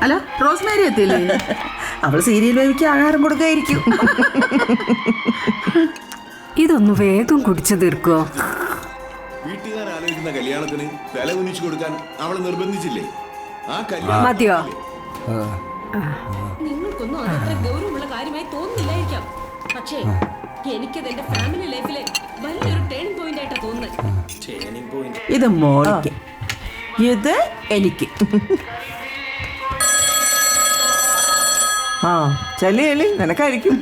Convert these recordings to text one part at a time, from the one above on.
അല്ല റോസ്മേരി എത്തിയില്ലേ? അവൾ സീരിയൽ വേവിക്ക് ആഹാരം കൊടുക്കായിരിക്കും. ഇതൊന്ന് വേഗം കുടിച്ചു തീർക്കോ? വീട്ടുകാർ ആലോചിക്കുന്ന കല്യാണത്തിന് വില കുനിച്ചു കൊടുക്കാൻ അവളെ നിർബന്ധിച്ചില്ലേ? ആ മതിയോ? നിങ്ങൾക്കൊന്നും അതത്ര ഗൗരവമുള്ള കാര്യമായി തോന്നുന്നില്ലായിരിക്കാം. പക്ഷേ എനിക്കത് എന്റെ ഫാമിലി ലൈഫിലെ വലിയൊരു ടേണിംഗ് പോയിന്റ് ആയിട്ടാ തോന്നുന്നത്. ഇത് മോൾക്ക്, ഇത് എനിക്ക്. ആ ചെല്ലി ചെല്ലി നിനക്കായിരിക്കും.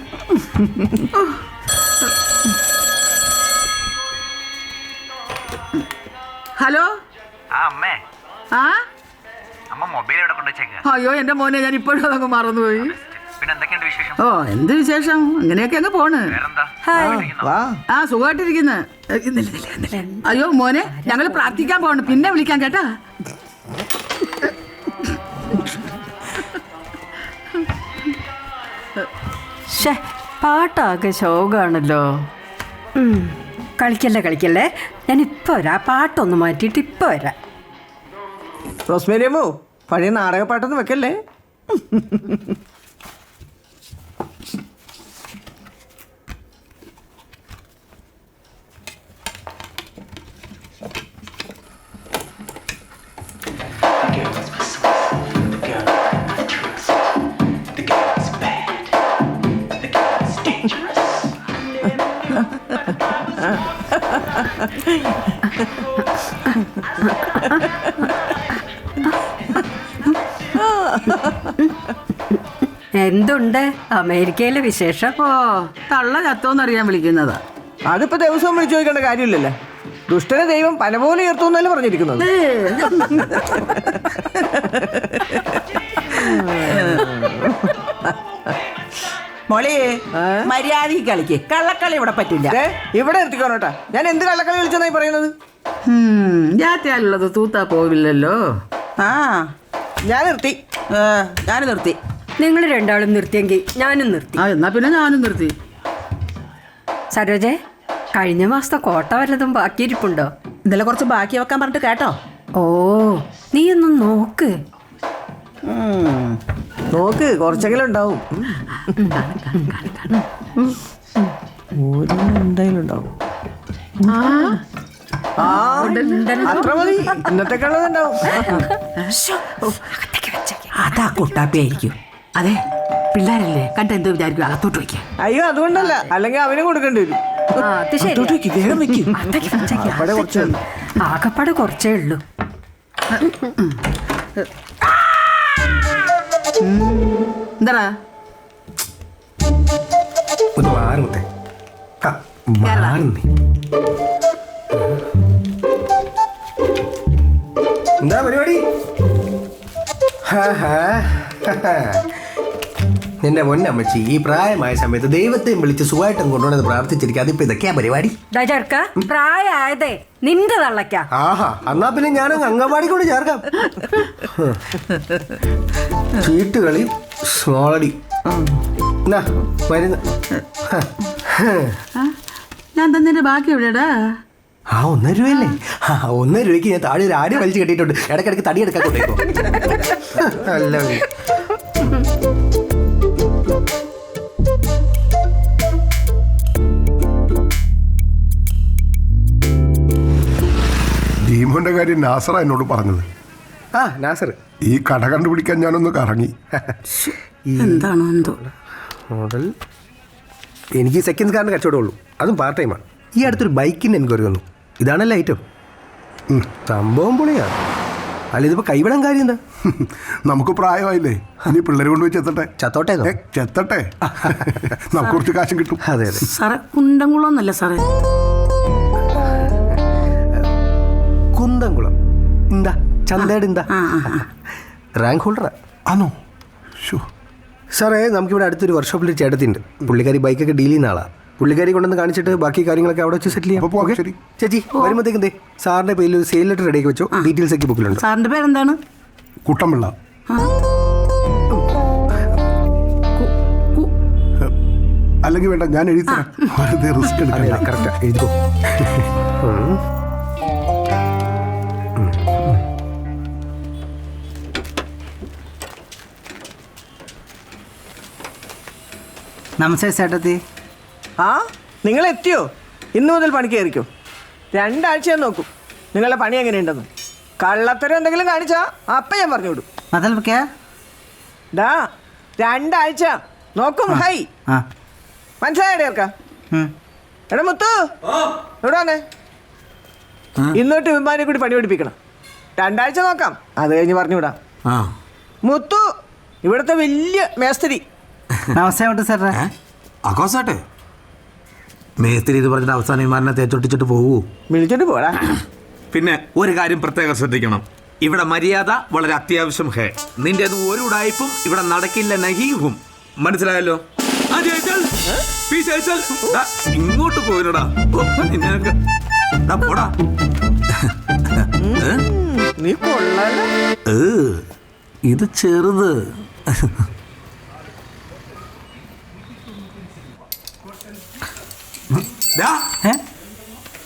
ഹലോ. അമ്മേ, ആ അമ്മ മൊബൈൽ എവിടെ കൊണ്ടുവച്ചേക്ക? അയ്യോ എന്റെ മോനെ, ഞാൻ ഇപ്പോഴും അതങ്ങ് മറന്നുപോയി. പിന്നെ എന്തൊക്കെയുണ്ട് വിശേഷം? ഓ എന്ത് വിശേഷം, അങ്ങനെയൊക്കെ അങ്ങ് പോണ്. വേറെന്താ? വാ. ആ സുഖമായിട്ടിരിക്കുന്നു. അയ്യോ മോനെ, ഞങ്ങൾ പ്രാർത്ഥിക്കാൻ പോകണം, പിന്നെ വിളിക്കാം കേട്ടാ. പാട്ടാകെ ശോകാണല്ലോ. കളിക്കല്ലേ, ഞാൻ ഇപ്പൊ വരാം. പാട്ടൊന്ന് മാറ്റിയിട്ട് ഇപ്പൊ വരാം. റോസ്മേരിയമ്മോ, പഴയ നാടക പാട്ടൊന്നും വെക്കല്ലേ. എന്തുണ്ട് അമേരിക്കയിലെ വിശേഷം? ഓ തള്ള ചത്തോന്നറിയാൻ വിളിക്കുന്നതാ. അതിപ്പോ ദിവസവും വിളിച്ചു ചോദിക്കേണ്ട കാര്യമില്ലല്ലോ. ദുഷ്ടനെ ദൈവം പല പോലെ ഉയർത്തും എന്നല്ലേ പറഞ്ഞിരിക്കുന്നത്. മോളെ മര്യാദയ്ക്ക് കളിക്ക്, കള്ളക്കളി ഇവിടെ പറ്റില്ല. ഇവിടെ നിർത്തിക്കോണോട്ടാ. ഞാൻ എന്ത് കള്ളക്കളി വിളിച്ചെന്നായി പറയുന്നത്? ജാത്തിയാലുള്ളത് തൂത്താ പോവില്ലല്ലോ. ആ ഞാൻ നിർത്തി. ഞാൻ നിർത്തി. നിങ്ങൾ രണ്ടാളും നിർത്തിയെങ്കിൽ ഞാനും നിർത്തി. ആ എന്നാ പിന്നെ ഞാനും നിർത്തി. സരോജെ, കഴിഞ്ഞ മാസത്തെ കോട്ട വല്ലതും ബാക്കിയിരിപ്പുണ്ടോ? ഇന്നലെ കുറച്ച് ബാക്കി വെക്കാൻ പറഞ്ഞിട്ട് കേട്ടോ. ഓ നീ ഒന്ന് നോക്ക്. നോക്ക്, കുറച്ചെങ്കിലും ഉണ്ടാവും. എന്തായാലും ഉണ്ടാവും. അത്ര മതി, ഇന്നത്തേക്കുള്ളതുണ്ടാവും. അതാ കുട്ടാപ്പിയായിരിക്കും. അതെ പിള്ളേരല്ലേ, കണ്ടെന്തോ വിചാരിക്കും, അകത്തോട്ട് വയ്ക്കാം. അയ്യോ അതുകൊണ്ടല്ല, അല്ലെങ്കിൽ അവനും കൊടുക്കേണ്ടി വരും. അത് ശരി. വേഗം വെക്കും. ആകപ്പാട് കുറച്ചേ ഉള്ളൂ. എന്താ ഒന്ന് മാറുന്നേ. എന്താ പരിപാടി? നിന്റെ പൊന്നമ്മച്ചി ഈ പ്രായമായ സമയത്ത് ദൈവത്തെയും വിളിച്ച് സുഖമായിട്ടും കൊണ്ടുപോകുന്നത് പ്രാർത്ഥിച്ചിരിക്കുക. അതിപ്പോ ഇതൊക്കെയാ പരിപാടി. ചെറുക്ക, പ്രായമായതേ നിന്റെ തള്ളയ്ക്ക. ആഹാ, എന്നാ പിന്നെ ഞാനങ്ങ് അംഗൻവാടി കൊണ്ട് ചേർക്കാം. ചീട്ടുകളി, സ്മോളടി, മരുന്ന്. ഞാൻ തന്നതിന്റെ ബാക്കി എവിടെയാടാ? ആ 1 രൂപയല്ലേ? 1 രൂപയ്ക്ക് ഞാൻ താഴെ ഒരു ആടി വലിച്ചു കെട്ടിയിട്ടുണ്ട്. ഇടയ്ക്കിടയ്ക്ക് തടി എടുക്കാൻ കൊണ്ടേക്കോ. അല്ല ഭീമോന്റെ കാര്യം നാസറ എന്നോട് പറഞ്ഞത്. ആ നാസർ, ഈ കട കണ്ടുപിടിക്കാൻ ഞാനൊന്ന് കറങ്ങി. എന്താണോ എന്തോ മോഡൽ. എനിക്ക് സെക്കൻഡ് കാറിന് കച്ചവടമുള്ളൂ, അതും പാർട്ട് ടൈമാണ്. ഈ അടുത്തൊരു ബൈക്കിന് എൻക്വയറി വന്നു. ഇതാണല്ലോ ഐറ്റം. സംഭവം പൊളിയാണ്. അല്ല ഇതിപ്പോ കൈവിടാൻ കാര്യം എന്താ? നമുക്ക് പ്രായമായില്ലേ, ഇനി പിള്ളേരെ കൊണ്ടുപോയി ചെത്തട്ടെ. ചത്തോട്ടെ ചെത്തട്ടെ, നമുക്ക് കുറച്ച് കാശും കിട്ടും. അതെ അതെ. സാറേ കുണ്ടംകുളന്നല്ല സാറേ, കുന്തംകുളം. എന്താ ചന്തയുടെ എന്താ റാങ്ക് ഹോൾഡറാ ആണോ? സാറേ, നമുക്കിവിടെ അടുത്തൊരു വർക്ക്ഷോപ്പിൽ ചേട്ടത്തിണ്ട്. പുള്ളിക്കാരി ബൈക്കൊക്കെ ഡീൽ ചെയ്യുന്ന ആളാ. പുള്ളിക്കാരി കൊണ്ടുവന്ന് കാണിച്ചിട്ട് ബാക്കി കാര്യങ്ങളൊക്കെ അവിടെ വെച്ച് സെറ്റിൽ ചെയ്യാം. ശരി ചേച്ചി വരുമ്പോഴത്തേക്കും സാറിന്റെ പേരിൽ ഒരു സെയിൽ ലെറ്റർ റെഡിയാക്കി വെച്ചോ. ഡീറ്റെയിൽസ് ഒക്കെ ബുക്കിലുണ്ട്. സാറിന്റെ പേരെന്താണ്? കുട്ടമ്പിള്ള. അല്ലെങ്കിൽ വേണ്ട, ഞാൻ എഴുതി തരാം. വെറുതെ റിസ്ക് എടുക്കണ്ട. കറക്റ്റാ, എഴുതിക്കോ. നമസ്തേ ചേട്ടത്തി. ആ നിങ്ങൾ എത്തിയോ? ഇന്ന് മുതൽ പണിക്ക് കയറിക്കോ. 2 ആഴ്ച ഞാൻ നോക്കും നിങ്ങളുടെ പണി എങ്ങനെയുണ്ടെന്ന്. കള്ളത്തരം എന്തെങ്കിലും കാണിച്ചാ അപ്പം ഞാൻ പറഞ്ഞു വിടും. ഡാ 2 ആഴ്ച നോക്കും. ഹൈ മനസ്സിലായടേ ചേർക്ക. എടാ മുത്തു ഇവിടെ വന്നേ. ഇന്നോട്ട് വിമാനെ കൂടി പണി പഠിപ്പിക്കണം. 2 ആഴ്ച നോക്കാം, അത് കഴിഞ്ഞ് പറഞ്ഞു വിടാം. മുത്തു ഇവിടുത്തെ വലിയ മേസ്തിരി. നമസ്തേ സാറേ. ആഘോഷാട്ടെ മേസ്തിരി ഇത് പറഞ്ഞിട്ട് അവസാനം വിമാനെ തേച്ചൊട്ടിച്ചിട്ട് പോവൂ. വിളിച്ചിട്ട് പോടാ. പിന്നെ ഒരു കാര്യം പ്രത്യേകം ശ്രദ്ധിക്കണം, ഇവിടെ മര്യാദ വളരെ അത്യാവശ്യം. ഹേ, നിന്റെ ഒരു ഉടായ്പും ഇവിടെ നടക്കില്ല. നഹീഹും മനസ്സിലായല്ലോ? ഇങ്ങോട്ട് പോയിടാ പോടാ. നീ കൊള്ളാലോ. ഇത് ചെറുത്.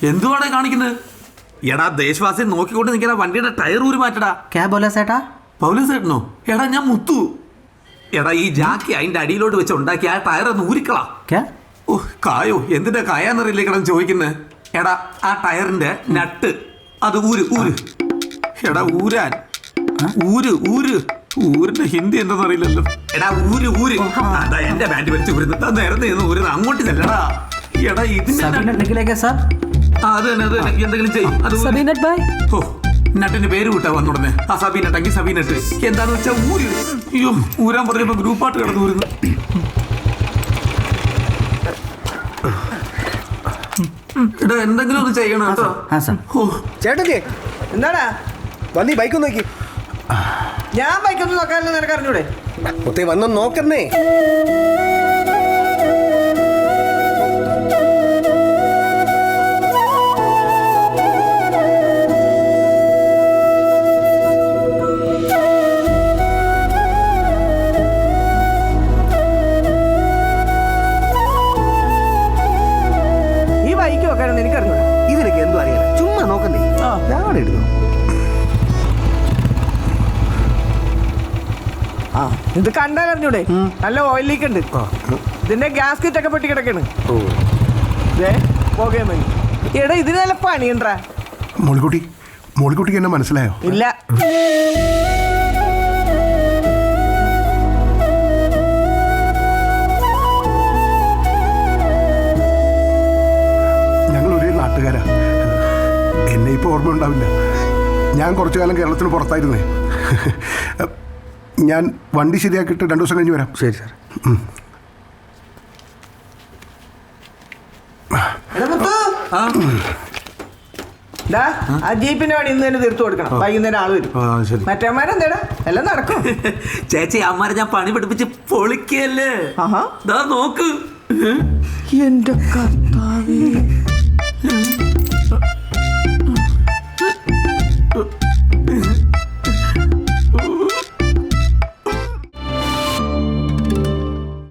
എന്തുവാണ് കാണിക്കുന്നത്? എടാ ദേശവാസി നോക്കിക്കൊണ്ട് നിൽക്കുന്ന വണ്ടിയുടെ ടയർ ഊരി മാറ്റടാ. പൗലോസേട്ടനോ? എടാ ഞാൻ മുത്തു. എടാ ഈ ജാക്കി അതിന്റെ അടിയിലോട്ട് വെച്ച് ഉണ്ടാക്കി ആ ടയർ ഒന്ന് ഊരിക്കളാ. ഓ കായോ, എന്തിന്റെ കായാന്നറിയില്ലേ കിടന്ന് ചോദിക്കുന്നത്. എടാ ആ ടയറിന്റെ നട്ട് അത് ഊര് ഊര്. എടാ ഊരാൻ ഊര് ഊര്. ഊരിന്റെ ഹിന്ദി എന്താന്ന് അറിയില്ലല്ലോ. എടാ ഊര് ഊര്. അതാ എന്റെ ബാൻഡ് വെച്ച് ഊരുന്നത്. നേരത്തെ ഊരുന്നത് അങ്ങോട്ട് ചെല്ലടാ. എടാ ഇതിന്റെ അത് തന്നെ എന്തെങ്കിലും ചെയ്യും. ഓ നട്ടിന്റെ പേര് വിട്ടാ വന്നുടനെ. ആ സബീനട്ടെങ്കിൽ സബീനട്ട് എന്താന്ന് വെച്ചാ ഊര്. അയ്യോ ഊരാൻ പറഞ്ഞപ്പോ ഗ്രൂപ്പായിട്ട് കിടന്ന് ഊരുന്നു. എടാ എന്തെങ്കിലും ഒന്ന് ചെയ്യണം കേട്ടോ. ചേട്ടത്തി എന്താടാ വന്നീ ബൈക്ക് നോക്കി. ഞാൻ ബൈക്കൊന്നും നോക്കാനല്ലോ, നിനക്ക് അറിഞ്ഞൂടെ? ഒത്തേ വന്ന് നോക്കുന്നേ. ഈ ബൈക്ക് നോക്കാനൊന്നും എനിക്ക് അറിഞ്ഞൂടാ. ഇതിനൊക്കെ എന്തോ അറിയാം, ചുമ്മാ നോക്കുന്നേ. ഞാൻ എടുത്തു. ഇത് കണ്ടാൽ അറിഞ്ഞൂടെ? നല്ല ഓയിൽ ലീക്ക് ഉണ്ട്. ഇതിന്റെ ഗ്യാസ്കറ്റ് ഒക്കെ പൊട്ടി കിടക്കാണ്. പോകേം മതി. എടാ ഇതിന് നല്ല പണിയുണ്ടാ. മോളിക്കുട്ടിക്ക് എന്നെ മനസ്സിലായോ? ഇല്ല. ഞങ്ങൾ ഒരേ നാട്ടുകാരാ. എന്നെ ഇപ്പോൾ ഓർമ്മ ഉണ്ടാവില്ല. ഞാൻ കുറച്ചു കാലം കേരളത്തിന് പുറത്തായിരുന്നേ. ഞാൻ വണ്ടി ശരിയാക്കിയിട്ട് 2 ദിവസം കഴിഞ്ഞ് വരാം. ശരി സാർ. ആ ജീപ്പിന്റെ പണി ഇന്ന് തന്നെ തീർത്തു കൊടുക്കണം. വൈകുന്നേരം ആള് വരും. മറ്റേമാരെന്താടാ എല്ലാം നടക്കും. ചേച്ചി അമ്മാരെ ഞാൻ പണി പഠിപ്പിച്ച് പൊളിക്കല്ലേ. നോക്ക് എന്റെ കർത്താവേ.